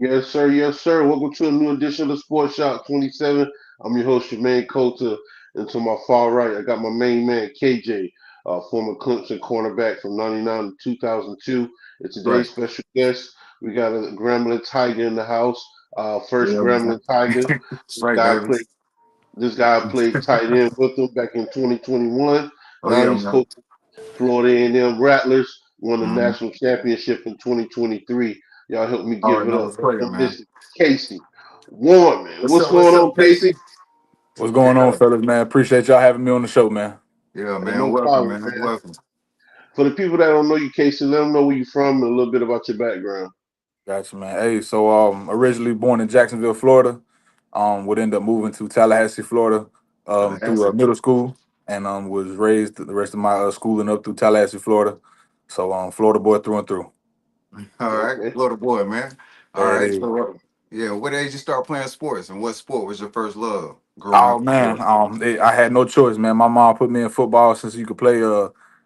Yes, sir. Yes, sir. Welcome to a new edition of Sports Shop 27. I'm your host, Jermaine Coulter. And to my far right, I got my main man, KJ, former Clemson cornerback from 99 to 2002. And Right. today's special guest, we got a Grambling Tiger in the house. First Yeah, man. Grambling Tiger. That's This right, guy baby. played, this guy played tight end with him back in 2021. Oh Now yeah, he's man. coaching Florida A&M Rattlers. Won the Mm-hmm. national championship in 2023. Y'all help me All give right, it another up player, for man. Mr. Casey Warren, man. What's What's up? going What's on, up, Casey? Casey? What's going on, Yeah, fellas, man? Appreciate y'all having me on the show, man. yeah, Hey, man. no Welcome, problem, man. man. Welcome. For the people that don't know you, Casey, let them know where you're from and a little bit about your background. Gotcha, man. Hey, so originally born in Jacksonville, Florida. Would end up moving to Tallahassee, Florida, through Tallahassee. middle school, and was raised the rest of my schooling up through Tallahassee, Florida. So Florida boy through and through. All right, Okay. Florida boy, man. All There it right. is. So, yeah, what age you start playing sports, and what sport was your first love growing Oh up in man, Florida? I had no choice, man. My mom put me in football since you could play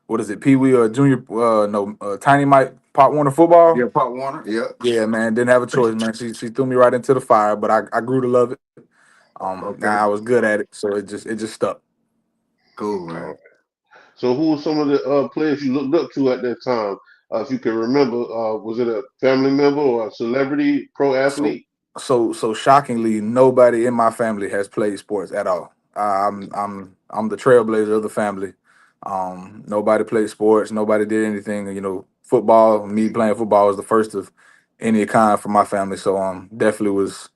what is it, Pee Wee or Junior? No, Tiny Mike Pop Warner football. Yeah, Pop Warner. Yeah. Yeah, man, didn't have a choice, man. She threw me right into the fire, but I grew to love it. Now Okay. I was good at it, so it just stuck. Cool, All right. man. So, who were some of the players you looked up to at that time? If you can remember, was it a family member or a celebrity pro So athlete? so shockingly, nobody in my family has played sports at all. I'm the trailblazer of the family. Nobody played sports. Nobody did anything. Football. Me playing football was the first of any kind for my family. So definitely was,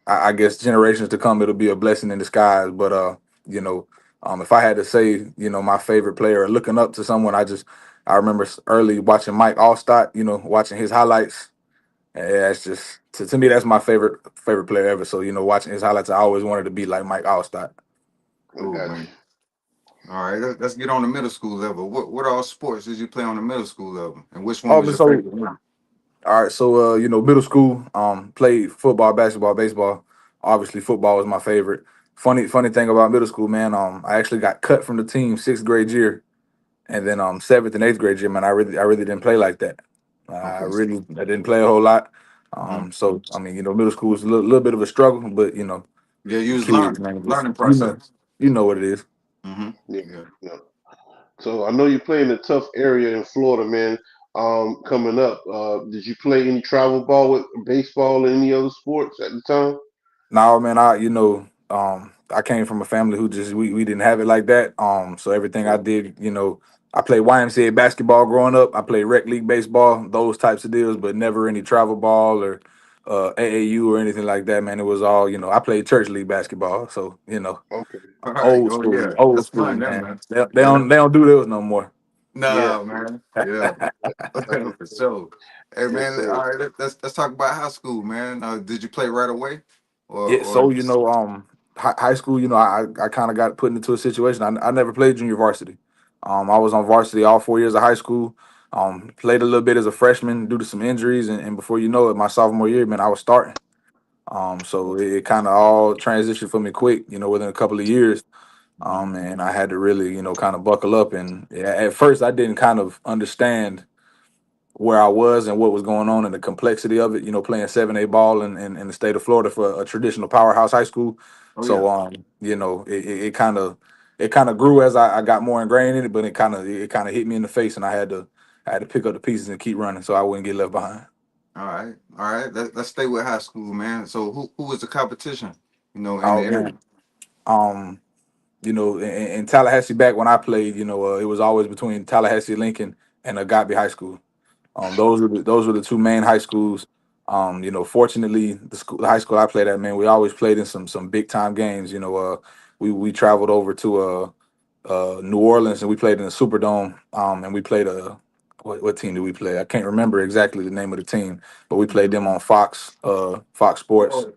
I guess generations to come, it'll be a blessing in disguise. But you know, if I had to say, my favorite player or looking up to someone, I remember early watching Mike Allstott. Watching his highlights. Yeah, it's just to me that's my favorite player ever. So watching his highlights, I always wanted to be like Mike Allstott. I Cool, got man. you. All right, let's get on the middle school level. What all sports did you play on the middle school level, and which one Oh, was but your so favorite one? all right, so middle school, played football, basketball, baseball. Obviously, football was my favorite. Funny thing about middle school, man. I actually got cut from the team sixth grade year, and then seventh and eighth grade year, man. I really didn't play like that. Okay. I didn't play a whole lot. Mhm. So I mean, middle school was a little bit of a struggle, but Yeah, you was kids, learning, man, just learning process. you know what it is. Mm-hmm. Yeah, Yeah. yeah. So I know you play in a tough area in Florida, man. Coming up, did you play any travel ball with baseball or any other sports at the time? No, man, I came from a family who just we didn't have it like that. So everything I did, I played YMCA basketball growing up. I played rec league baseball, those types of deals, but never any travel ball or AAU or anything like that, man. It was all, I played church league basketball. So, Okay. All right. Oh yeah, old that's school, fun, then, man. man. They Yeah. don't they don't do those no more. Yeah. Nah, man. Yeah. For sure. Hey, Yes, man. sir. All right. Let's talk about high school, man. Did you play right away, Yeah, or so high school, I kind of got put into a situation. I never played junior varsity. I was on varsity all 4 years of high school. Played a little bit as a freshman due to some injuries, and before you know it, my sophomore year, man, I was starting. So it kind of all transitioned for me quick, within a couple of years. Mhm. And I had to really, kind of buckle up. And yeah, at first, I didn't kind of understand where I was and what was going on and the complexity of it, playing 7A ball in the state of Florida for a traditional powerhouse high school. Oh yeah. So it kind of grew as I got more ingrained in it, but it kind of hit me in the face and I had to pick up the pieces and keep running so I wouldn't get left behind. All right. All right. Let's stay with high school, man. So who was the competition? In the Oh area. man. Um, in Tallahassee back when I played, it was always between Tallahassee Lincoln and Agape High School. Those were the two main high schools. Fortunately, the high school I played at, man, we always played in some big time games. We traveled over to New Orleans and we played in the Superdome. And we played what team did we play? I can't remember exactly the name of the team, but we played Mhm. them on Fox Sports. Oh,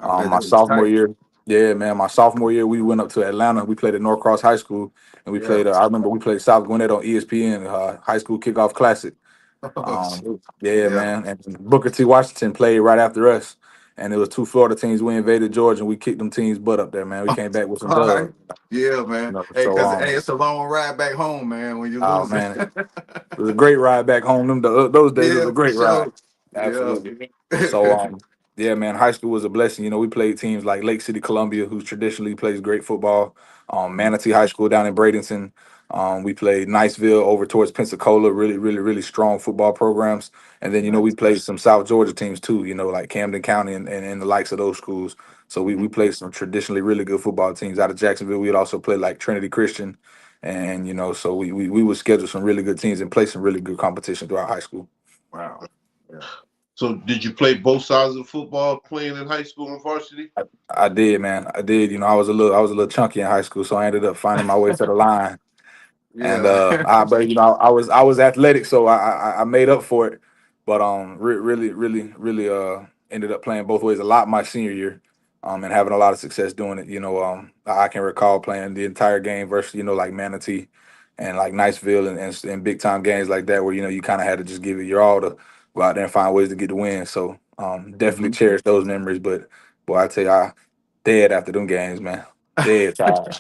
I bet My it was sophomore tight. year, yeah, man, my sophomore year we went up to Atlanta. We played at Norcross High School, and we Yeah. played. I remember we played South Gwinnett on ESPN High School Kickoff Classic. Oh, shoot. Yeah, Yeah. man. And Booker T. Washington played right after us. And it was two Florida teams. We invaded Georgia and we kicked them teams butt up there, man. We came back with some All right. dubs. Yeah, man. Hey, So cause hey, it's a long ride back home, man. When you oh lose it. man, it was a great ride back home. Those days it was Yeah, a for great ride. sure. Yeah. Absolutely. So yeah, man, high school was a blessing. You know, we played teams like Lake City Columbia, who traditionally plays great football. Manatee High School down in Bradenton. We played Niceville over towards Pensacola, really, really, really strong football programs. And then, you know, we Nice. played some South Georgia teams too, you know, like Camden County and the likes of those schools. So we Mhm. played some traditionally really good football teams out of Jacksonville. We'd also play like Trinity Christian. And, you know, so we would schedule some really good teams and play some really good competition throughout high school. Wow. Yeah. So did you play both sides of football playing in high school and varsity? I did, man. I did. You know, I was a little chunky in high school, so I ended up finding my way to the line. And Yeah. but you know, I was athletic, so I made up for it. But really ended up playing both ways a lot my senior year, and having a lot of success doing it. You know, I can recall playing the entire game versus, you know, like Manatee and like Niceville and big time games like that, where, you know, you kind of had to just give it your all to go out there and find ways to get the win. So definitely Mhm. cherish those memories. But boy, I tell you, I dead after them games, man. Dead tired,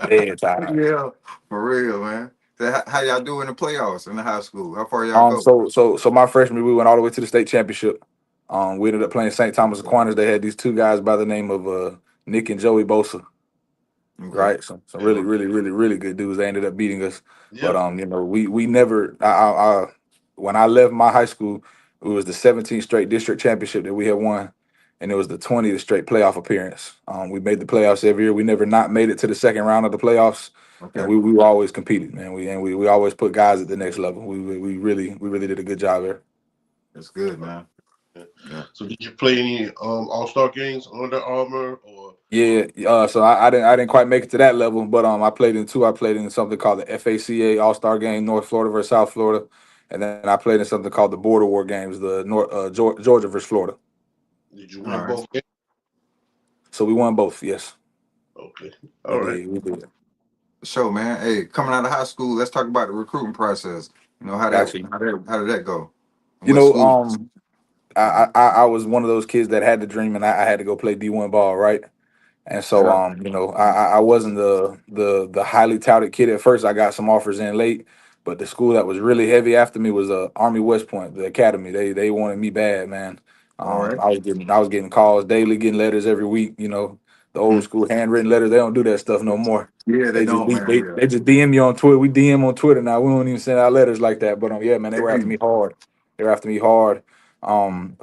dead tired. Yeah, for real, man. So how y'all do in the playoffs in the high school? How far y'all go? So my freshman year, we went all the way to the state championship. We ended up playing St. Thomas Aquinas. They had these two guys by the name of Nick and Joey Bosa, Okay. right? Some Yeah. really good dudes. They ended up beating us, but Yeah. you know, we never. When I left my high school, it was the 17th straight district championship that we had won, and it was the 20th straight playoff appearance. We made the playoffs every year. We never not made it to the second round of the playoffs, and Okay. we always competed, man. We always put guys at the next level. We really did a good job there. That's good, man. Yeah. Yeah. So did you play any All-Star games Under Armour or Yeah, so I didn't quite make it to that level, but I played in two. I played in something called the FACA All Star Game, North Florida versus South Florida, and then I played in something called the Border War Games, the Georgia versus Florida. did you All win right. both games? So we won both. Yes, Okay. we All right. did. We did. So, man, hey, coming out of high school, let's talk about the recruiting process. You know Got you. how did that go? You What know, school? I was one of those kids that had the dream, and I had to go play D1 ball, right? And so, Yeah. you know, I wasn't the highly touted kid at first. I got some offers in late, but the school that was really heavy after me was Army West Point, the academy. They wanted me bad, man. All right. I was getting calls daily, getting letters every week. You know, the old Mhm. school handwritten letters. They don't do that stuff no more. Yeah, they don't, man. They just DM me on Twitter. We DM on Twitter now. We don't even send out letters like that. But yeah, man, they Yeah. were after me hard. They were after me hard.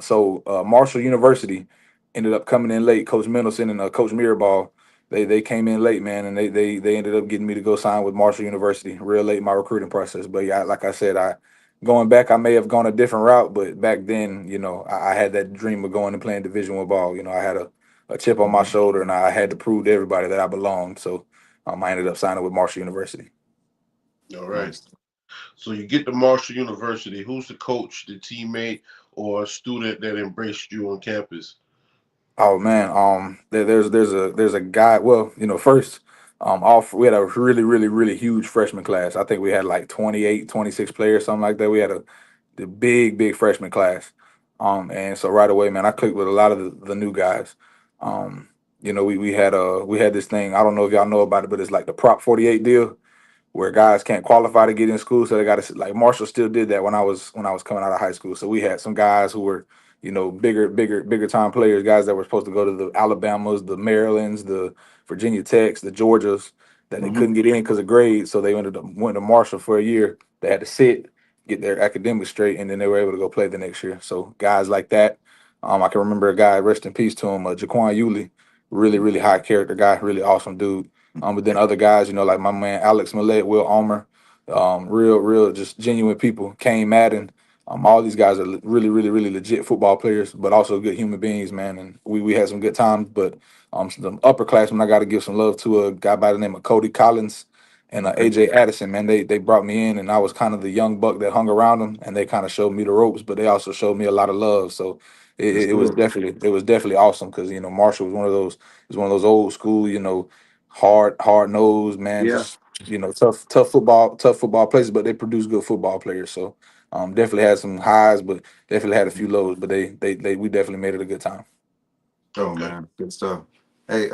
So Marshall University ended up coming in late. Coach Mendelson and Coach Mirabal, they came in late, man, and they ended up getting me to go sign with Marshall University real late in my recruiting process. But yeah, like I said, I going back, I may have gone a different route, but back then, you know, I had that dream of going and playing Division 1 ball. You know, I had a chip on my Mhm. shoulder, and I had to prove to everybody that I belonged. So I ended up signing with Marshall University. All right. Nice. So you get to Marshall University. Who's the coach, the teammate, or a student that embraced you on campus? Oh man, there's a guy. Well, you know, first, we had a really huge freshman class. I think we had like 28, 26 players, something like that. We had the big freshman class. And so right away, man, I clicked with a lot of the new guys. Um, you know, we had this thing. I don't know if y'all know about it, but it's like the Prop 48 deal where guys can't qualify to get in school, so they got to, like, Marshall still did that when I was coming out of high school. So we had some guys who were, you know, bigger time players, guys that were supposed to go to the Alabamas, the Marylands, the Virginia Techs, the Georgias, that they couldn't Hmm. get in because of grades. So they ended up went to Marshall for a year. They had to sit, get their academics straight, and then they were able to go play the next year. So guys like that. I can remember a guy, rest in peace to him, Jaquan Yulee, really high character guy, really awesome dude. But then other guys, you know, like my man Alex Millett, Will Almer, real, just genuine people. Kane Madden, all these guys are really legit football players, but also good human beings, man. And we had some good times. But some upperclassmen, I got to give some love to a guy by the name of Cody Collins and Okay. AJ Addison, man. They brought me in, and I was kind of the young buck that hung around them, and they kind of showed me the ropes, but they also showed me a lot of love. So That's good. it was definitely awesome because, you know, Marshall was one of those, is one of those old school, you know, hard nosed, man, Yeah. just, you know, tough football places, but they produce good football players. So definitely had some highs, but definitely had a few lows. But they we definitely made it a good time. Oh Okay. man, good stuff. Hey,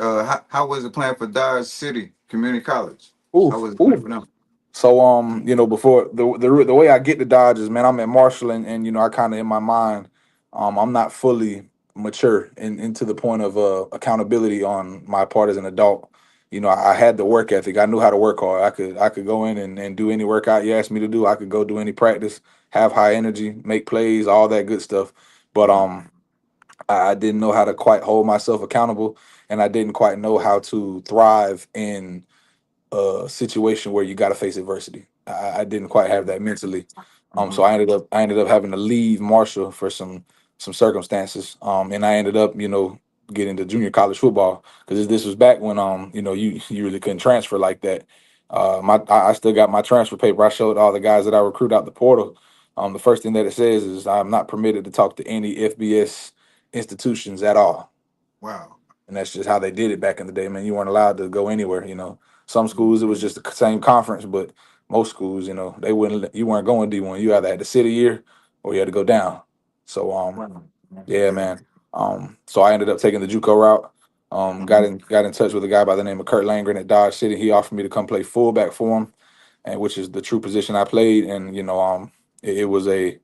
how was it playing for Dodge City Community College? How Oof, was it playing oof. for them? So you know, before the way I get to Dodgers, man, I'm at Marshall, and you know, I kind of in my mind I'm not fully mature into the point of accountability on my part as an adult. I had the work ethic. I knew how to work hard. I could go in and do any workout you asked me to do. I could go do any practice, have high energy, make plays, all that good stuff. But Mhm. I didn't know how to quite hold myself accountable, and I didn't quite know how to thrive in a situation where you got to face adversity. I didn't quite have that mentally. So Mhm. I ended up having to leave Marshall for some circumstances. And I ended up, getting to junior college football because this was back when you really couldn't transfer like that. I still got my transfer paper. I showed all the guys that I recruit out the portal. The first thing that it says is I'm not permitted to talk to any FBS institutions at all, Wow. and that's just how they did it back in the day, man. You weren't allowed to go anywhere. Some Mhm. schools it was just the same conference, but most schools, they wouldn't. You weren't going D1. You either had to sit a year or you had to go down. So Wow. yeah, Yeah. man. So I ended up taking the JUCO route. Got Mhm. in touch with a guy by the name of Kurt Langren at Dodge City. He offered me to come play fullback for him, and which is the true position I played. And it was a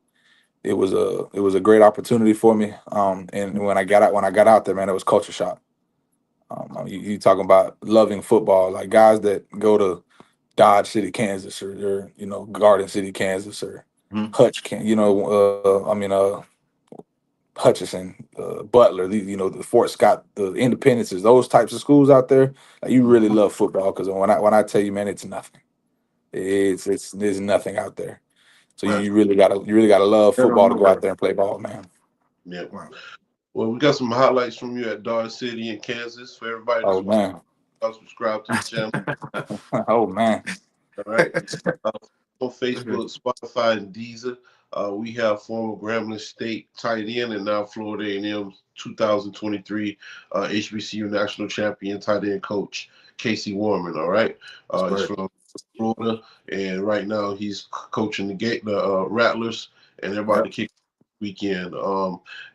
great opportunity for me. And when I got out there, man, it was culture shock. You talking about loving football, like guys that go to Dodge City, Kansas, or Garden City, Kansas, or Mhm. Hutch, Hutchinson, Butler, the Fort Scott, the Independences, those types of schools out there. Like, you really Mhm. love football because when I tell you, man, it's nothing. There's nothing out there. So you, Wow. you really gotta love I don't football to know go out that. there and play ball, man. Yeah. Wow. Well, we got some highlights from you at Dodge City in Kansas. For everybody Oh that's watching, man, subscribe to the channel. oh man. All right. Uh, on Facebook, Spotify, and Deezer. We have former Grambling State tight end and now Florida A&M 2023 HBCU national champion tight end coach Casey Warman. All right. That's He's right. from Florida, and right now he's coaching the Rattlers, and they're about to Yep. kick weekend.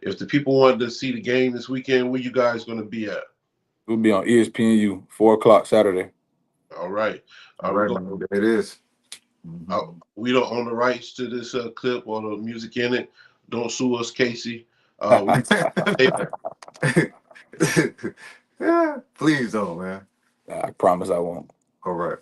If the people wanted to see the game this weekend, where you guys going to be at? We'll be on ESPNU 4 o'clock Saturday. All right. All We're right, going. man. There it is. Mhm. We don't own the rights to this clip or the music in it. Don't sue us, Casey. We Yeah, please don't, man. I promise I won't. All right.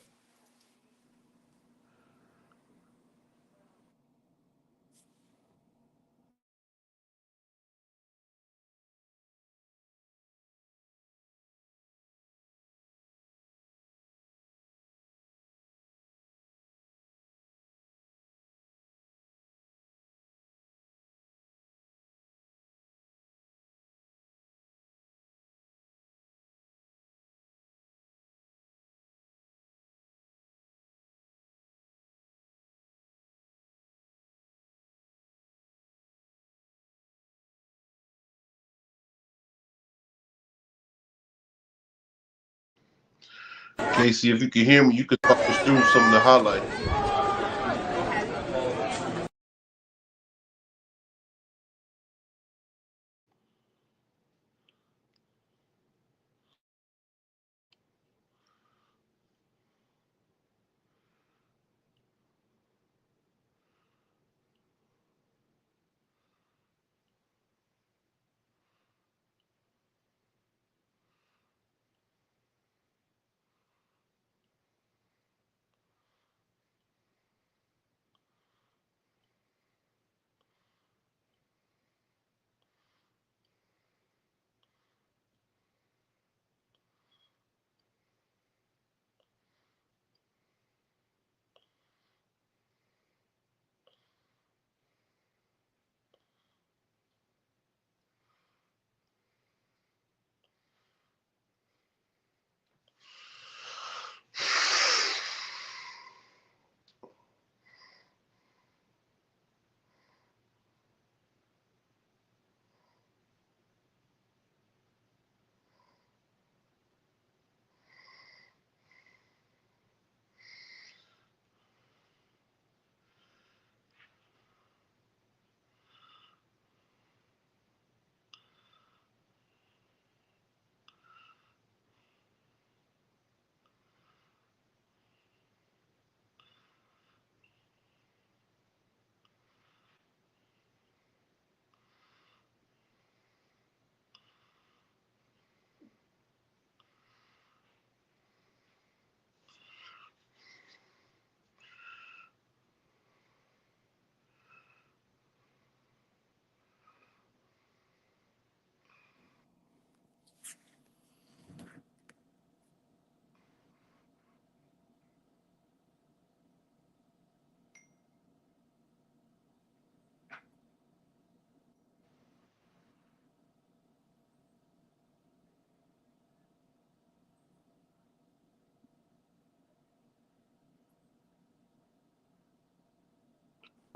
Casey, if you can hear me, you could talk us through some of the highlights.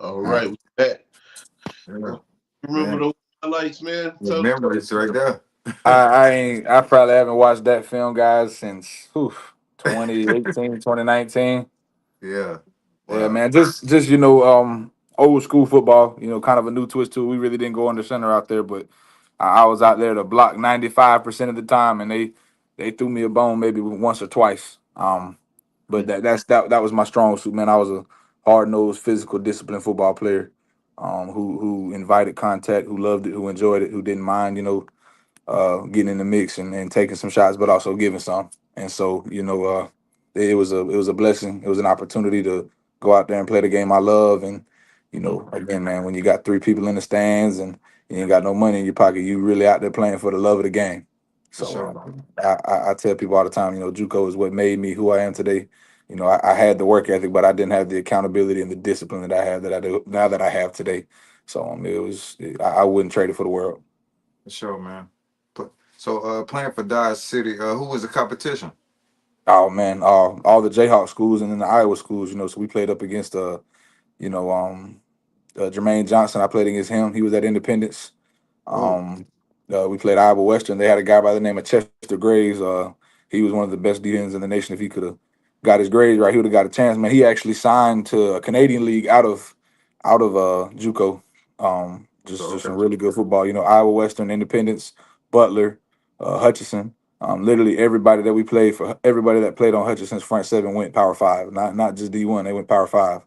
All Uh, right, we back. yeah, Uh, remember man. those highlights, man? The Tell me. memories right there. I probably haven't watched that film, guys, since 2018, 2019. Yeah. Yeah, Wow. man. Just old school football. Kind of a new twist to it. We really didn't go under center out there, but I was out there to block 95% of the time, and they threw me a bone maybe once or twice. But that was my strong suit, man. I was a hard nosed, physical, disciplined football player, who invited contact, who loved it, who enjoyed it, who didn't mind, getting in the mix and taking some shots, but also giving some. And so, it was a blessing. It was an opportunity to go out there and play the game I love. And again, man, when you got three people in the stands and you ain't got no money in your pocket, you really out there playing for the love of the game. For So sure. I tell people all the time, JUCO is what made me who I am today. I had the work ethic, but I didn't have the accountability and the discipline that I have that I do now that I have today. So I wouldn't trade it for the world. For sure, man. So playing for Dodge City, who was the competition? Oh man, all the Jayhawk schools and then the Iowa schools, so we played up against you know, um Jermaine Johnson. I played against him. He was at Independence. Mm. Um, we played Iowa Western. They had a guy by the name of Chester Graves. He was one of the best DNs in the nation. If he could have got his grades right, he would have got a chance. Man, he actually signed to a Canadian league out of JUCO. So Just some okay. really good football. Iowa Western, Independence, Butler, Hutchinson. Literally everybody that we played for, everybody that played on Hutchinson's front seven went Power Five. Not just D1. They went Power Five.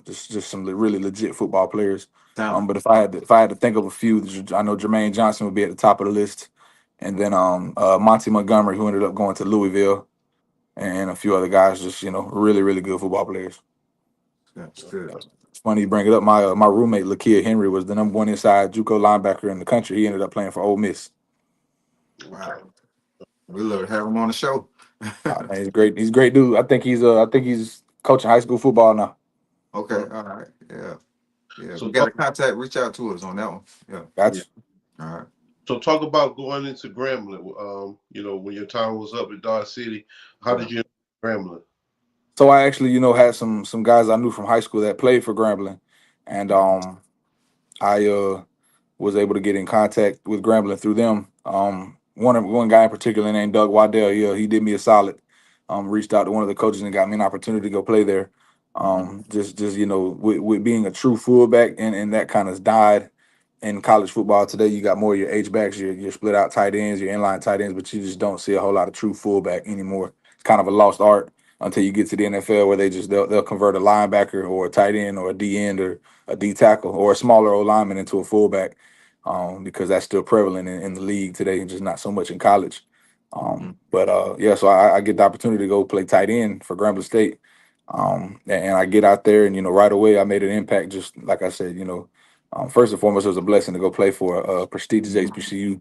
Just some really legit football players. Talent. But if I had to think of a few, I know Jermaine Johnson would be at the top of the list, and then Monty Montgomery, who ended up going to Louisville, and a few other guys, just really really good football players. That's good. It's funny you bring it up. My roommate Lakia Henry was the number one inside JUCO linebacker in the country. He ended up playing for Ole Miss. Wow. Okay. We love to have him on the show. Man, he's great. He's a great dude. I think he's coaching high school football now. Okay. All right. Yeah. Yeah. We So got talk, a contact. Reach out to us on that one. Yeah. yeah. Gotcha. All right. So talk about going into Grambling. When your time was up at Dodge City, how Yeah. did you end up at Grambling? So I actually, had some guys I knew from high school that played for Grambling, and Mhm. I was able to get in contact with Grambling through them. One guy in particular named Doug Waddell. Yeah, he did me a solid. Reached out to one of the coaches and got me an opportunity to go play there. Mhm. Just with being a true fullback and that kind of died in college football today. You got more of your H backs, your split out tight ends, your inline tight ends, but you just don't see a whole lot of true fullback anymore. It's kind of a lost art until you get to the NFL where they'll convert a linebacker or a tight end or a D end or a D tackle or a smaller old lineman into a fullback, because that's still prevalent in the league today, just not so much in college. Mhm. But yeah, so I get the opportunity to go play tight end for Grambling State. And I get out there and right away I made an impact. Just like I said, first and foremost, it was a blessing to go play for a prestigious Mhm. HBCU.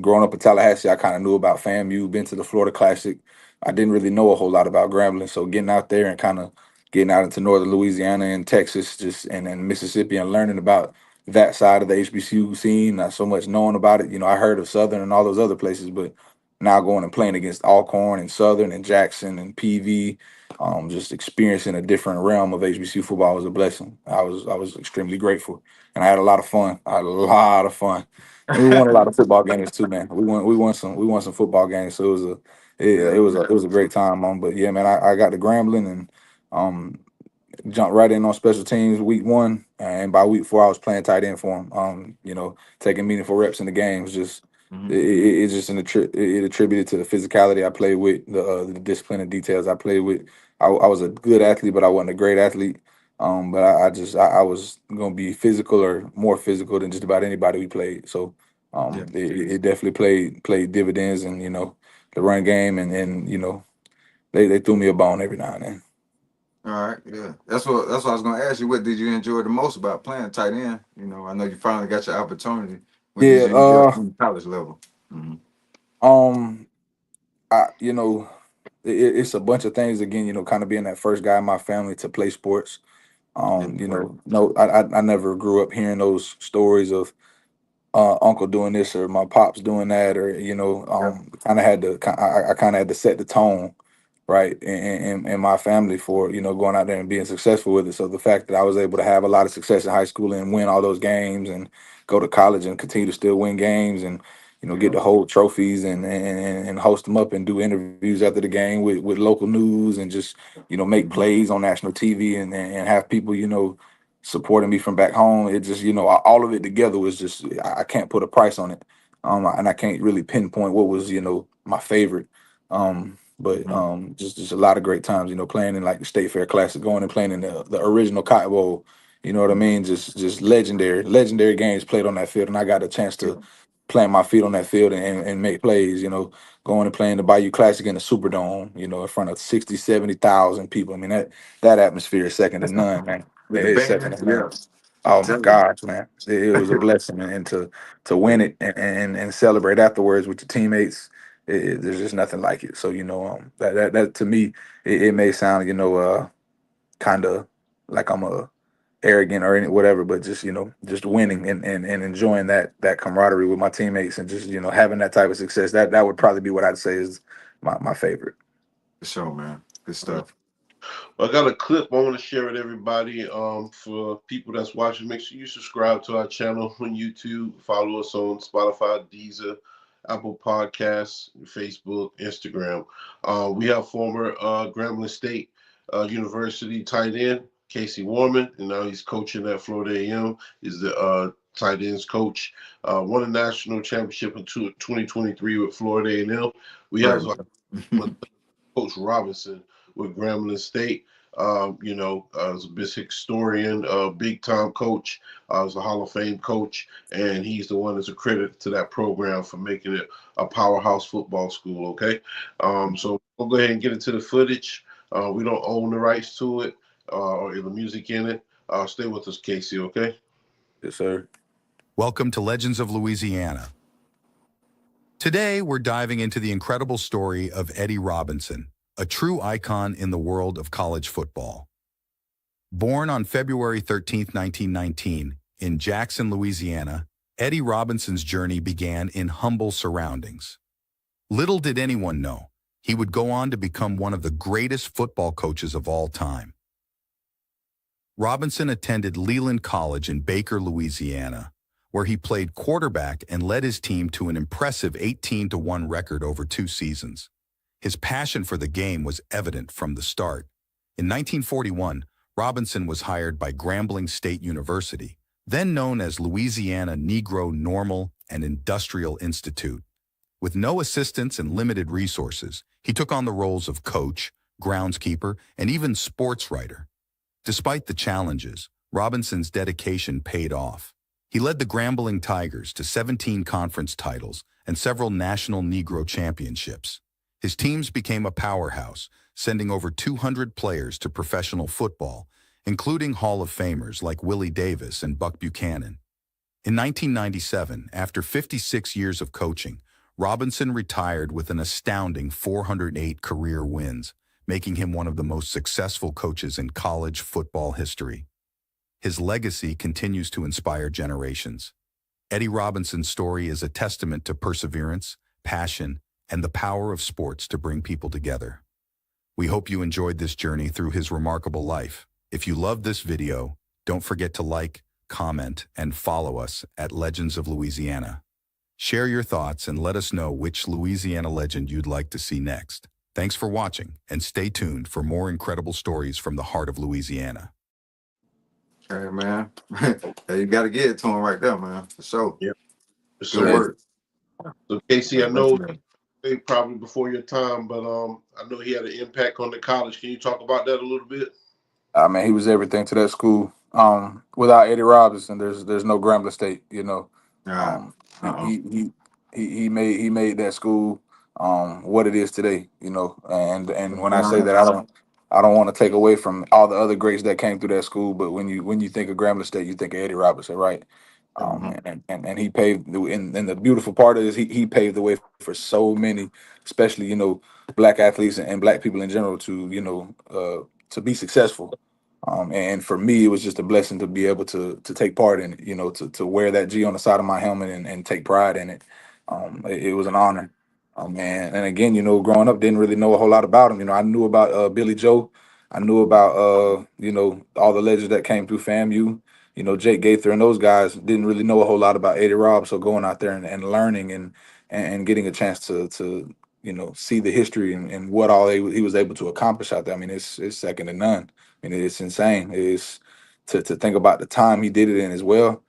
Growing up in Tallahassee, I kind of knew about FAMU, been to the Florida Classic. I didn't really know a whole lot about Grambling, so getting out there and kind of getting out into northern Louisiana and Texas, just and Mississippi, and learning about that side of the HBCU scene, not so much knowing about it. I heard of Southern and all those other places, but now going and playing against Alcorn and Southern and Jackson and PV, just experiencing a different realm of HBCU football was a blessing. I was extremely grateful, and I had a lot of fun. I had a lot of fun, and we won a lot of football games too, man. We won some football games, so Yeah. it was a great time. But yeah, man, I got to Grambling and um jumped right in on special teams week one, and by week four I was playing tight end for him. Taking meaningful reps in the games. Just it's just it attributed to the physicality I played with, the discipline and details I played with. I was a good athlete, but I wasn't a great athlete. But I was gonna be physical or more physical than just about anybody we played. So Yeah. it definitely played dividends, and the run game, and they threw me a bone every now and then. All right, yeah. That's what I was gonna ask you. What did you enjoy the most about playing tight end? I know you finally got your opportunity. What did Yeah, you enjoy from the college level? Hmm. um, I it's a bunch of things again. Kind of being that first guy in my family to play sports. Yeah, right. No, I never grew up hearing those stories of uncle doing this or my pops doing that, or Yeah. kind of had to I kind of had to set the tone right, and my family for going out there and being successful with it. So the fact that I was able to have a lot of success in high school and win all those games and go to college and continue to still win games and get Yeah. to hold trophies and host them up and do interviews after the game with local news and just make Mhm. plays on national TV and have people supporting me from back home. It just all of it together was just I can't put a price on it, and I can't really pinpoint what was my favorite. But Mhm. just a lot of great times, playing in like the State Fair Classic, going and playing in the original Cotton Bowl. You know what I mean? Just legendary games played on that field, and I got a chance Yeah. to plant my feet on that field and make plays. Going and playing the Bayou Classic in the Superdome, in front of 60, 70,000 people. I mean that atmosphere is second to none, man. With the It's second band, to none. yeah. I'm Oh my telling gosh, man! It was a blessing, and to win it and celebrate afterwards with your teammates. There's just nothing like it. So that to me, it may sound kind of like I'm a arrogant or whatever, but just just winning and enjoying that camaraderie with my teammates and just having that type of success. That would probably be what I'd say is my favorite. for sure, man. Good Well, stuff. I got a clip I want to share with everybody. For people that's watching, make sure you subscribe to our channel on YouTube. Follow us on Spotify, Deezer, Apple Podcasts, Facebook, Instagram. We have former Grambling State University tight end Casey Warman, and now he's coaching at Florida A&M. Is the tight ends coach. Won a national championship in 2023 with Florida A&M. We Right. have Coach Robinson with Grambling State. As a big historian, big time coach, as a Hall of Fame coach, and he's the one that's accredited to that program for making it a powerhouse football school. Okay, so we'll go ahead and get into the footage. We don't own the rights to it or the music in it. Stay with us, Casey. Okay. Yes, sir. Welcome to Legends of Louisiana. Today, we're diving into the incredible story of Eddie Robinson, a true icon in the world of college football. Born on February 13, 1919, in Jackson, Louisiana, Eddie Robinson's journey began in humble surroundings. Little did anyone know, he would go on to become one of the greatest football coaches of all time. Robinson attended Leland College in Baker, Louisiana, where he played quarterback and led his team to an impressive 18-1 record over 2 seasons. His passion for the game was evident from the start. In 1941, Robinson was hired by Grambling State University, then known as Louisiana Negro Normal and Industrial Institute. With no assistants and limited resources, he took on the roles of coach, groundskeeper, and even sports writer. Despite the challenges, Robinson's dedication paid off. He led the Grambling Tigers to 17 conference titles and several national Negro championships. His teams became a powerhouse, sending over 200 players to professional football, including Hall of Famers like Willie Davis and Buck Buchanan. In 1997, after 56 years of coaching, Robinson retired with an astounding 408 career wins, making him one of the most successful coaches in college football history. His legacy continues to inspire generations. Eddie Robinson's story is a testament to perseverance, passion, and the power of sports to bring people together. We hope you enjoyed this journey through his remarkable life. If you loved this video, don't forget to like, comment, and follow us at Legends of Louisiana. Share your thoughts and let us know which Louisiana legend you'd like to see next. Thanks for watching, and stay tuned for more incredible stories from the heart of Louisiana. Hey, man. Hey, you got to get it to him right there, man. For sure. Yeah. Good So, work. Casey, I Thank know you, man. probably before your time, but I know he had an impact on the college. Can you talk about that a little bit? I mean, he was everything to that school. Without Eddie Robinson, there's no Grambling State. All right. Um, he Uh-oh. he made that school what it is today. And when I say Right. that, I don't want to take away from all the other greats that came through that school. But when you think of Grambling State, you think of Eddie Robinson, right? Mhm. And he paved and the beautiful part is he paved the way for so many, especially black athletes and black people in general to be successful. And for me, it was just a blessing to be able to take part in it, to wear that G on the side of my helmet and take pride in it. It was an honor. Man, and again, growing up, didn't really know a whole lot about him. I knew about Billy Joe. I knew about all the legends that came through FAMU. Jake Gaither and those guys. Didn't really know a whole lot about Eddie Robb. So going out there and learning and getting a chance to see the history and what all he was able to accomplish out there. I mean, it's second to none. I mean, it's insane. It's to think about the time he did it in as well,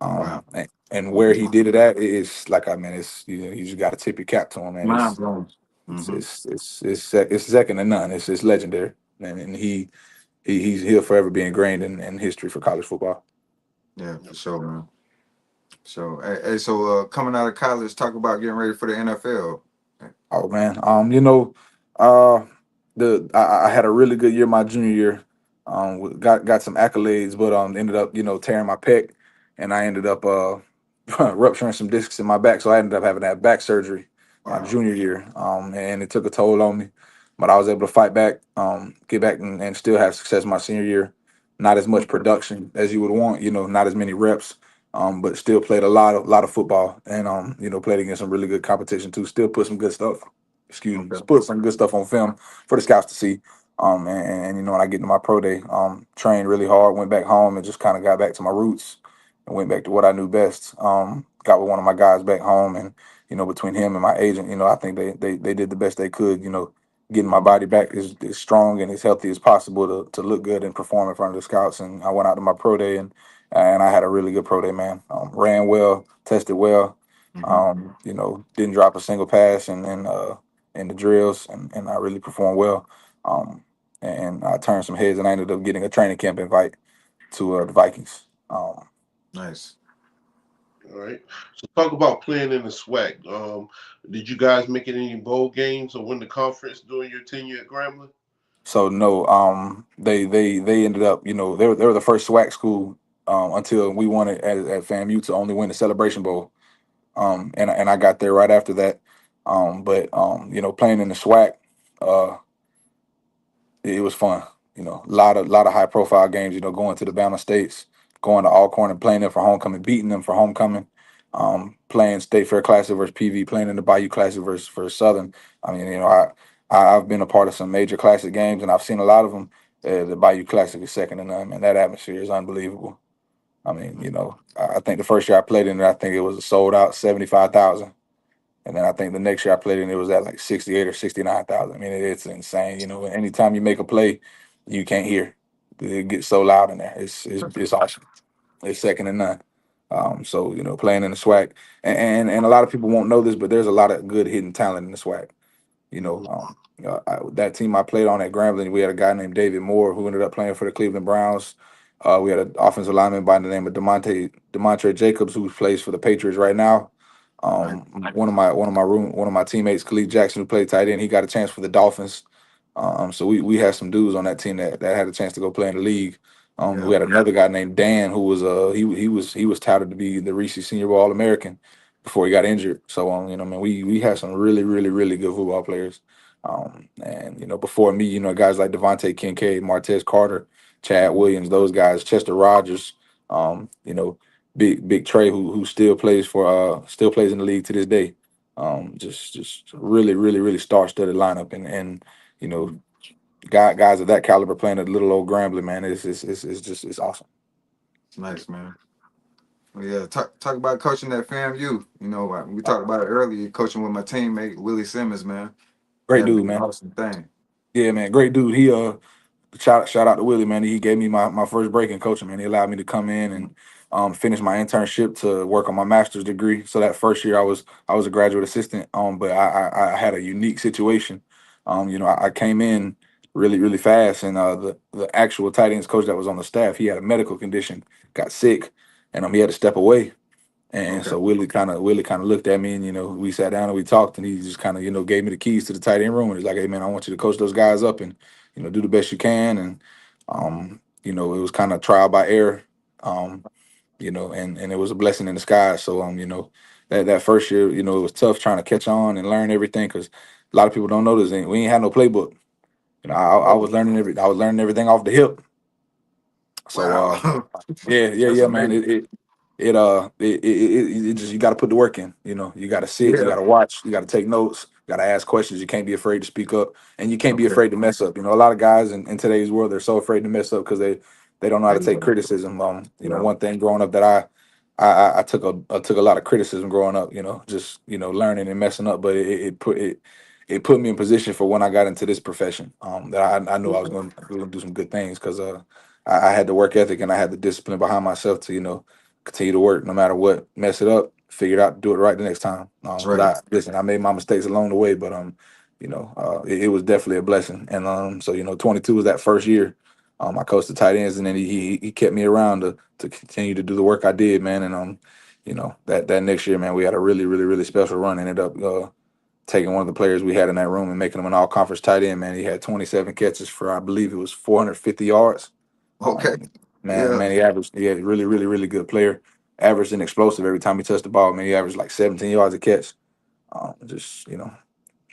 Wow. and where he did it at is like, I mean, it's you just got to tip your cap to him, man. Mind It's blowing. it's Hmm. it's it's it's, sec- it's second to none. It's legendary, and he'll forever be ingrained in history for college football. Yeah, for sure, man. So, so coming out of college, talk about getting ready for the NFL. Oh man, uh, I had a really good year my junior year. Got some accolades, but ended up tearing my pec, and I ended up rupturing some discs in my back, so I ended up having to have back surgery my Wow. junior year, and it took a toll on me. But I was able to fight back, get back, and still have success my senior year. Not as much Okay. production as you would want, not as many reps, but still played a lot of football, and played against some really good competition too. Still put some good stuff, excuse me, Okay. put some good stuff on film for the scouts to see. And when I get to my pro day, trained really hard, went back home and just kind of got back to my roots and went back to what I knew best. Got with one of my guys back home, and between him and my agent, I think they did the best they could. Getting my Mhm. body back as strong and as healthy as possible to look good and perform in front of the scouts. And I went out to my pro day, and I had a really good pro day, man. Ran well, tested well. Mhm. Didn't drop a single pass, and in the drills, and I really performed well. Um, and I turned some heads, and I ended up getting a training camp invite to the Vikings. Nice. All right. So talk about playing in the SWAC. Did you guys make it any bowl games or win the conference during your tenure at Grambling? So no, they ended up, they were the first SWAC school until we won it at FAMU to only win the Celebration Bowl. And I got there right after that. But playing in the SWAC, uh, it was fun. A lot of high profile games. Going to the Bama States, going to Alcorn and playing them for homecoming, beating them for homecoming. Playing State Fair Classic versus PV, playing in the Bayou Classic versus Southern. I mean, I've been a part of some major classic games, and I've seen a lot of them. The Bayou Classic is second to none, and that atmosphere is unbelievable. I mean, I think the first year I played in it, I think it was sold out 75,000. And then I think the next year I played in it was at like 68 or 69,000. I mean, it's insane. Anytime you make a play, you can't hear. It gets so loud in there. It's awesome. It's second to none. So playing in the SWAC, and a lot of people won't know this, but there's a lot of good hidden talent in the SWAC. Mhm. That team I played on at Grambling, we had a guy named David Moore who ended up playing for the Cleveland Browns. We had an offensive lineman by the name of Demontre Jacobs, who plays for the Patriots right now. Nice. One of my teammates, Khalid Jackson, who played tight end, he got a chance for the Dolphins. So we had some dudes on that team that had a chance to go play in the league. Yeah. We had another guy named Dan who was he was touted to be the Reese Senior Bowl All American before he got injured. So man, we had some really really really good football players. And before me, guys like Devontae Kincaid, Martez Carter, Chad Mhm. Williams, those guys, Chester Rogers, Big Trey, who still plays in the league to this day. Just really really really star-studded lineup, and you know Mhm. guys of that caliber playing at little old Grambling, man, it's awesome. It's nice, man. Well, yeah, talk about coaching at FAMU. We talked about it earlier. Coaching with my teammate Willie Simmons, man. Great That'd be dude, an man. awesome thing. Yeah, man, great dude. Shout out to Willie, man. He gave me my first break in coaching, man. He allowed me to come in and finish my internship to work on my master's degree. So that first year I was a graduate assistant, but I had a unique situation. I came in really really fast, and the actual tight ends coach that was on the staff, he had a medical condition, got sick, and he had to step away. And Okay. so Willie kind of looked at me, and we sat down and we talked, and he just kind of gave me the keys to the tight end room, and he's like, "Hey man, I want you to coach those guys up, and do the best you can." And it was kind of trial by error, and it was a blessing in disguise. So that first year, it was tough trying to catch on and learn everything, because a lot of people don't know this. We ain't had no playbook. I Oh, was learning everything off the hip. So wow. yeah, yeah, That's yeah, man. amazing. it just, you got to put the work in. You know, you got to sit, you got Yeah. to watch, you got to take notes, you got to ask questions. You can't be afraid to speak up, and you can't be Okay. afraid to mess up. You know, a lot of guys in today's world, they're so afraid to mess up because they don't know how to take Yeah. criticism. You know, Yeah. one thing growing up that I took a lot of criticism growing up. You know, just learning and messing up, but it put me in position for when I got into this profession. That I knew I was going to do some good things because I had the work ethic and I had the discipline behind myself to continue to work no matter what. Mess it up, figure it out, do it right the next time. That's Because right. I made my mistakes along the way, but it was definitely a blessing. And so 22 was that first year. I coached the tight ends, and then he kept me around to continue to do the work I did, man. And that next year, man, we had a really really really special run. Ended up taking one of the players we had in that room and making him an all conference tight end. Man, he had 27 catches for, I believe it was 450 yards. Okay. Um, Yeah. he had really, really, really good player. Averaged and explosive every time he touched the ball. Man, he averaged like 17 yards a catch. Just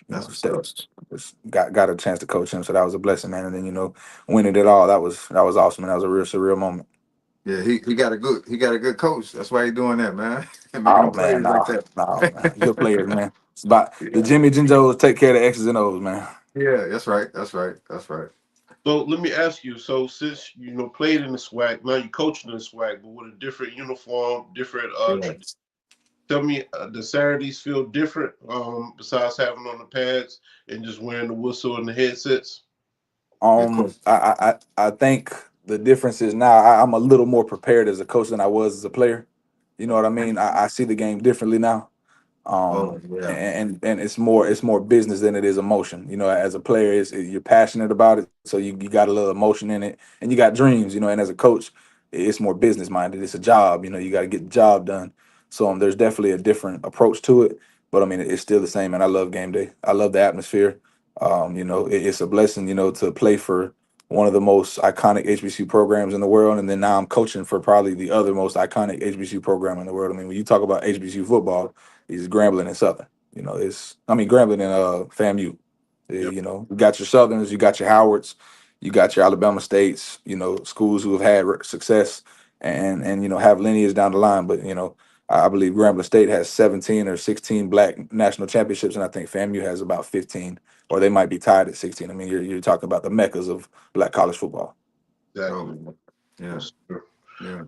That's what's up. steps. Just got a chance to coach him, so that was a blessing, man. And then winning it all, that was awesome. And that was a real surreal moment. Yeah, he got a good coach. That's why he doing that, man. And making Oh them man, players like no, that. no, man. Good players, man. It's about the Yeah. Jimmy Jinjos take care of the X's and O's, man. Yeah, that's right. That's right. That's right. So let me ask you. So since played in the swag, now you coaching in the swag, but with a different uniform, different Yeah. tell me, the Saturdays feel different besides having on the pads and just wearing the whistle and the headsets? Yeah, coach. I think the difference is now I'm a little more prepared as a coach than I was as a player. You know what I mean? I see the game differently now. Oh yeah. And it's more business than it is emotion. As a player, you're passionate about it, so you got a little emotion in it, and you got dreams. And as a coach, it's more business minded. It's a job. You got to get the job done. So there's definitely a different approach to it, but I mean it's still the same. And I love game day. I love the atmosphere. It's a blessing. To play for one of the most iconic HBCU programs in the world, and then now I'm coaching for probably the other most iconic HBCU program in the world. I mean, when you talk about HBCU football, is Grambling and Southern. Grambling and FAMU. Yep. You got your Southerns, you got your Howards, you got your Alabama States. Schools who have had success and have lineage down the line. But I believe Grambling State has 17 or 16 Black national championships, and I think FAMU has about 15, or they might be tied at 16. I mean, you're talking about the meccas of Black college football. Exactly. Oh yeah. Yes, sir. Yeah.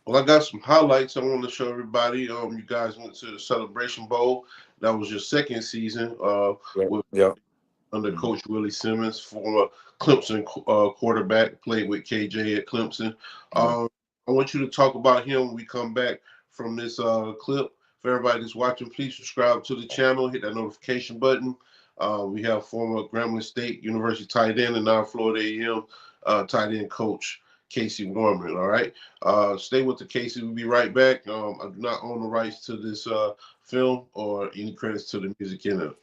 Well, I got some highlights I want to show everybody. You guys went to the Celebration Bowl. That was your second season Yeah. with Yeah. under Mhm. Coach Willie Simmons, former Clemson quarterback, played with KJ at Clemson. Yeah. I want you to talk about him when we come back from this clip. For everybody that's watching, please subscribe to the channel, hit that notification button. We have former Grambling State University tight end and now Florida A&M tight end coach Casey Warman. All right, stay with the Casey. We'll be right back. I do not own the rights to this film or any credits to the music in it.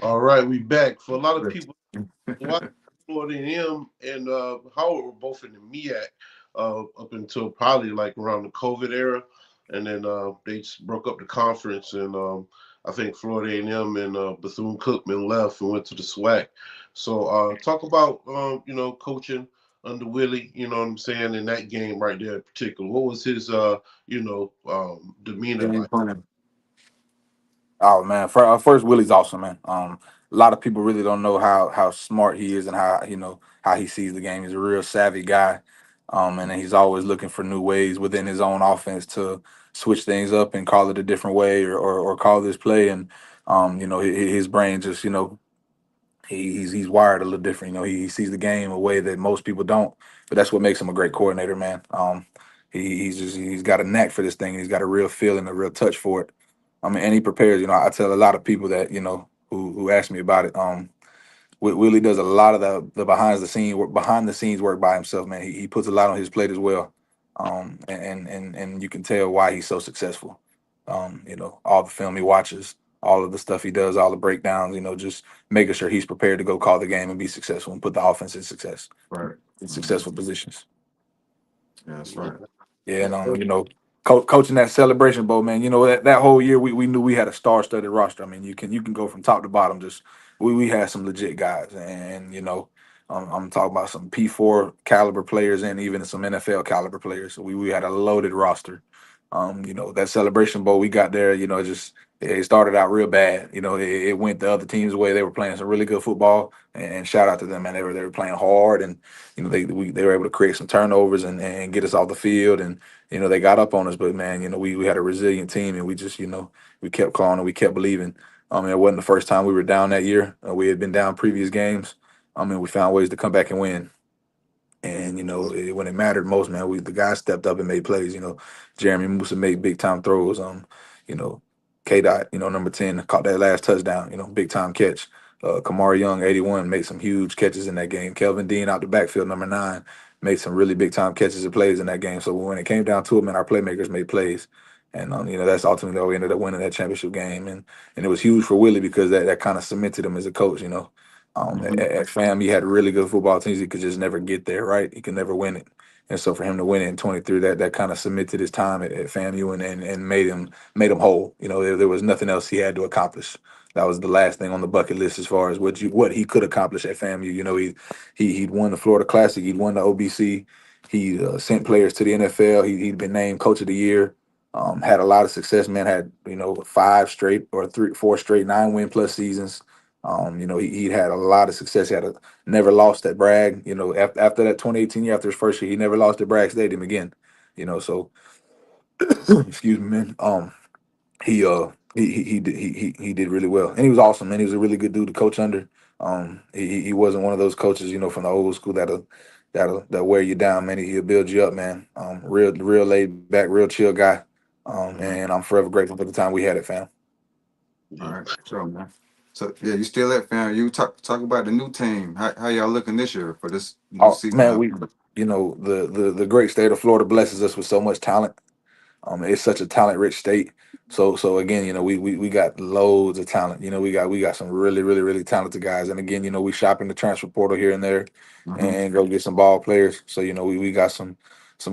All right, we back. For a lot of Good. people, watching Florida A&M and Howard were both in the MEAC up until probably like around the COVID era, and then they just broke up the conference, and I think Florida A&M and Bethune Cookman left and went to the SWAC. So talk about coaching under Willie. You know what I'm saying, in that game right there in particular. What was his demeanor Game like? plan. Oh man, first Willie's awesome, man. A lot of people really don't know how smart he is and how how he sees the game. He's a real savvy guy, and he's always looking for new ways within his own offense to switch things up and call it a different way or call this play. And his brain just he's wired a little different. He sees the game a way that most people don't. But that's what makes him a great coordinator, man. He's got a knack for this thing. He's got a real feel and a real touch for it. And he prepares. I tell a lot of people that who ask me about it. Willie does a lot of the behind the scenes work by himself, man. He puts a lot on his plate as well, and you can tell why he's so successful. All the film he watches, all of the stuff he does, all the breakdowns. Just making sure he's prepared to go call the game and be successful and put the offense in Right. Mhm. successful positions. Yeah, that's right. Yeah, and coaching that Celebration Bowl, man. That whole year we knew we had a star-studded roster. I mean, you can go from top to bottom. Just we had some legit guys, and I'm talking about some P4 caliber players and even some NFL caliber players. So we had a loaded roster. That Celebration Bowl we got there, it started out real bad. It went the other team's way. They were playing some really good football, and shout out to them, man. They were playing hard, and they were able to create some turnovers and get us off the field, and they got up on us. But man, we had a resilient team, and we just we kept calling and we kept believing. It wasn't the first time we were down that year. We had been down previous games. We found ways to come back and win. And when it mattered most, man, the guys stepped up and made plays. Jeremy Musa made big time throws. You know, K Dot, number 10, caught that last touchdown. Big time catch. Kamari Young, 81, made some huge catches in that game. Kelvin Dean out the backfield, number 9, made some really big time catches and plays in that game. So when it came down to it, man, our playmakers made plays. And that's ultimately how we ended up winning that championship game. And it was huge for Willie because that kind of cemented him as a coach. Hmm. At FAM, he had really good football teams. He could just never get there, right? He could never win it. And so for him to win it in 23, that kind of cemented his time at FAMU and made him whole. There was nothing else he had to accomplish. That was the last thing on the bucket list as far as what he could accomplish at FAMU. He'd won the Florida Classic, he'd won the OBC, he sent players to the NFL. He'd been named Coach of the Year. Had a lot of success. Man had 5 straight or 4 straight 9-win plus seasons. He'd had a lot of success. He had never lost at Bragg. After that 2018 year, after his first year, he never lost at Bragg Stadium again. So excuse me, man. He did really well, and he was awesome, man. He was a really good dude to coach under. He wasn't one of those coaches, from the old school that wear you down, man. He'll build you up, man. Real laid back, real chill guy. And I'm forever grateful for the time we had it, fam. All Yeah. right, sure, man. So yeah, you still at fam? You talk about the new team. How y'all looking this year for this new Oh season? man, the great state of Florida blesses us with so much talent. It's such a talent rich state. So again, we got loads of talent. We got some really, really, really talented guys. And again, we shop in the transfer portal here and there Mm-hmm. and go get some ball players. So, we got some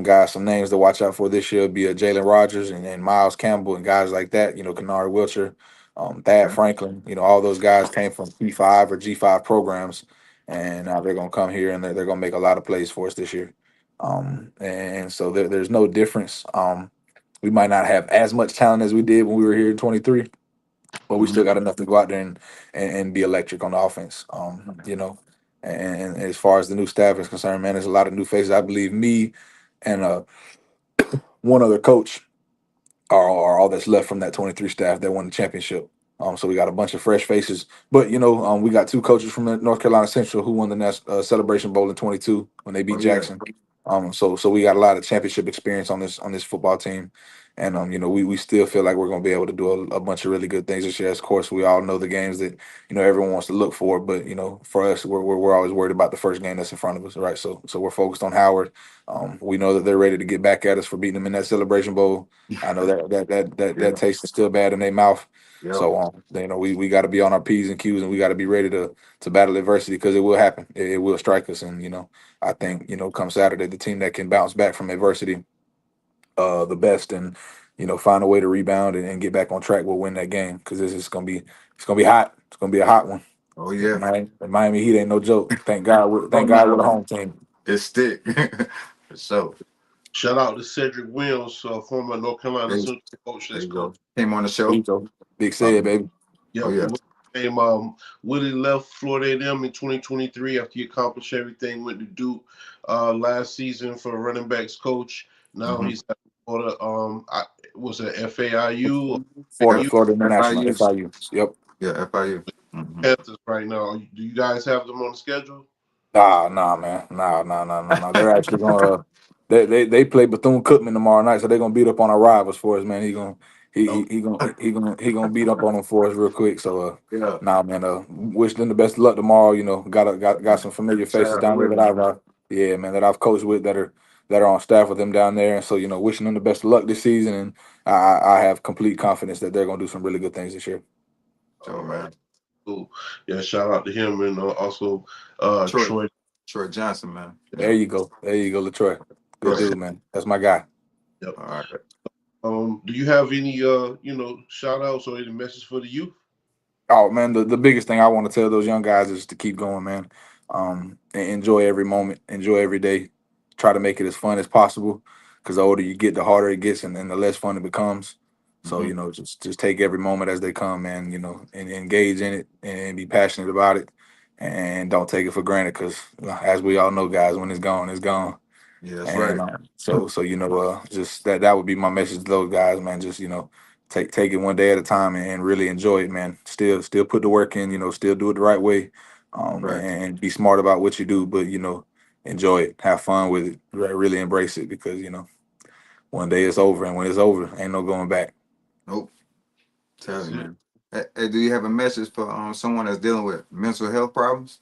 guys, some names to watch out for this year. Be a Jalen Rogers and Miles Campbell and guys like that, Kennard Wilcher, Thad Okay. Franklin, all those guys came from P5 or G5 programs. And now they're gonna come here and they're gonna make a lot of plays for us this year. And so there's no difference. We might not have as much talent as we did when we were here in 23, but we Mm-hmm. still got enough to go out there and be electric on the offense. And as far as the new staff is concerned, man, there's a lot of new faces. I believe me and one other coach are all that's left from that 23 staff that won the championship. So we got a bunch of fresh faces, but we got 2 coaches from the North Carolina Central who won the Celebration Bowl in 22 when they beat Oh yeah. Jackson. So we got a lot of championship experience on this football team, And we still feel like we're going to be able to do a bunch of really good things this year. Of course, we all know the games that everyone wants to look for, but for us, we're always worried about the first game that's in front of us, right? So we're focused on Howard. We know that they're ready to get back at us for beating them in that Celebration Bowl. I know that Yeah. taste is still bad in their mouth. Yep. So we got to be on our P's and Q's, and we got to be ready to battle adversity, because it will happen. It will strike us, and I Yeah. think come Saturday, the team that can bounce back from adversity the best, and find a way to rebound and get back on track will win that game, because this is gonna be hot. It's gonna be a hot one. Oh yeah. Miami Heat ain't no joke. Oh Thank God we're the no, home team. it's stick. For sure. Shout out to Cedric Williams, former North Carolina There, Central coach. there That's you coach. go. Came on the There show. you go. Big said, Um, baby. oh Yep. yeah. Name Willie left Florida A&M in 2023 after he accomplished everything. Went to Duke last season for running backs coach. Now Mm-hmm. he's at Florida. Was it FAIU or FAU Florida International, FIU. FIU. Yep. Yeah, FIU. Mm-hmm. Panthers right now? Do you guys have them on the schedule? Nah, man. Nah. They're actually gonna they play Bethune Cookman tomorrow night, so they're gonna beat up on our rivals for us, man. Okay. He gonna beat up on them for us real quick. So Yeah. nah, man. Wish them the best of luck tomorrow. Got some familiar Shout faces out to down there that Willie. yeah, man, that I've coached with, that are on staff with them down there, and so wishing them the best of luck this season, and I have complete confidence that they're gonna do some really good things this year. So All right. man. Cool. Yeah. Shout out to him and also Troy. Troy. Troy Johnson, man. There you go, Latroy. Good Yeah. dude, man. That's my guy. Yep. All right. Do you have any shout outs or any message for the youth? Oh man, the biggest thing I want to tell those young guys is to keep going, man. And enjoy every moment, enjoy every day. Try to make it as fun as possible, because the older you get, the harder it gets, and the less fun it becomes. So Mm-hmm. just take every moment as they come, man. And engage in it and be passionate about it, and don't take it for granted, because as we all know, guys, when it's gone, it's gone. Yeah, that's And right. so just that would be my message to those guys, man. Just take it one day at a time, and really enjoy it, man. Still put the work in, still do it the right way, Right. and be smart about what you do, but enjoy it, have fun with it, really embrace it, because one day it's over, and when it's over, ain't no going back. Nope. Tell That's you, it. man. Hey, do you have a message for someone that's dealing with mental health problems?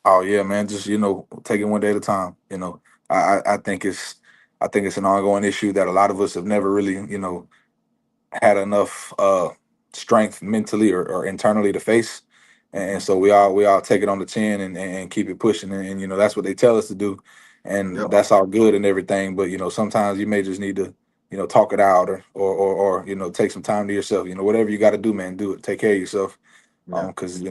Oh yeah, man. Just take it one day at a time. I think it's an ongoing issue that a lot of us have never really had enough strength mentally or internally to face, and Mm-hmm. so we all take it on the chin, and keep it pushing, and that's what they tell us to do, and Yep. that's all good and everything, but sometimes you may just need to talk it out, or take some time to yourself. Whatever you got to do, man, do it. Take care of yourself, Yeah. because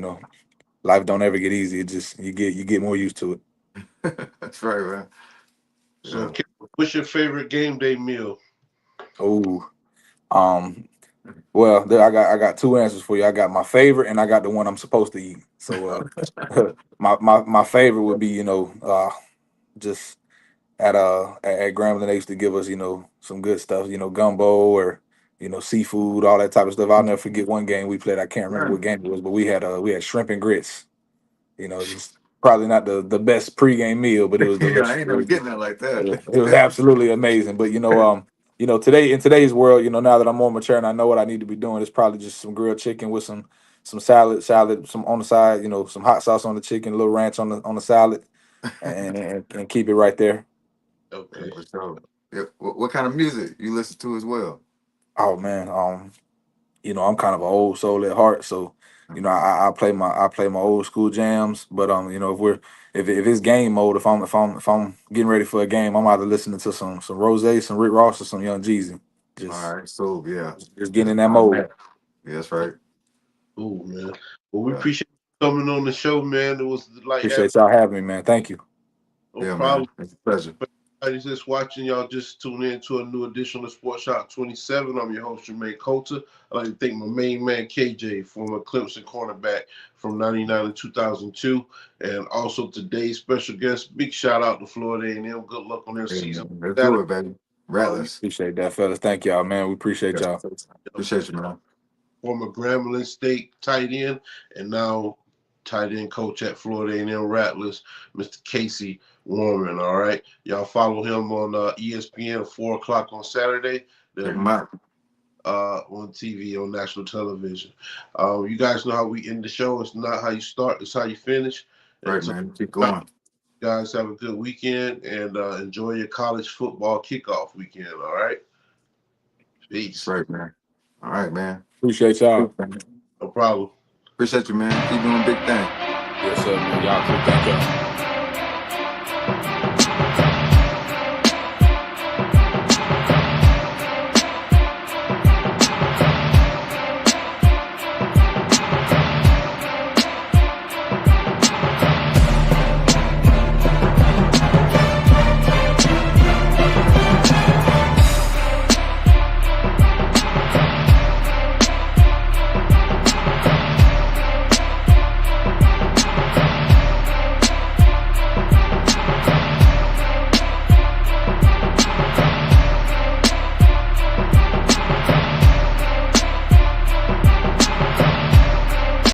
life don't ever get easy. It just you get more used to it. That's right, man. So, Yeah. what's your favorite game day meal? Oh, um well, I got two answers for you. I got my favorite, and I got the one I'm supposed to eat. So my favorite would be just at Grambling, they used to give us some good stuff, gumbo, or seafood, all that type of stuff. I'll never forget one game we played. I can't remember Yeah. what game it was, but we had shrimp and grits. Just probably not the best pregame meal, but it was Yeah, I delicious. ain't never getting that like It was that. absolutely amazing. But today, in today's world, now that I'm more mature and I know what I need to be doing, it's probably just some grilled chicken with some salad, some on the side, some hot sauce on the chicken, a little ranch on the salad, and keep it right there. Yeah, Okay. for sure. Yeah. What kind of music you listen to as well? Oh man, I'm kind of an old soul at heart, so I play my old school jams. But if it's game mode, if I'm getting ready for a game, I'm either listening to some Rose, some Rick Ross, or some Young Jeezy. All Just right. So yeah, just getting just in that on mode. that. Yeah, that's right. Cool, man. Well, we Yeah. appreciate you coming on the show, man. It was like having Appreciate y'all having me, man. Thank you. no Yeah, man. problem. It's a pleasure. Everybody's just watching, y'all just tune in to a new edition of Sports Shop 27. I'm your host, Jermaine Coulter. I'd like to thank my main man, KJ, former Clemson cornerback from 99 to 2002. And also today's special guest, big shout out to Florida A&M. Good luck on their Yeah, season man. Let's do Saturday. it, baby. Um, Rattlers. Appreciate that, fellas. Thank y'all, man. We appreciate Yeah. y'all. Appreciate you, man. former Grambling State tight end, and now tight end coach at Florida A&M Rattlers, Mr. Casey Warman. All right, y'all follow him on ESPN at 4 o'clock on Saturday. Check them out. On TV, on national television. You guys know how we end the show. It's not how you start, it's how you finish. Right, And so, man. Keep going. guys, have a good weekend and enjoy your college football kickoff weekend. All right. Peace. Right, man. All right, man. Appreciate y'all. No problem. Appreciate you, man. Keep doing big thing. Yes, sir, man. Y'all too. Thank y'all.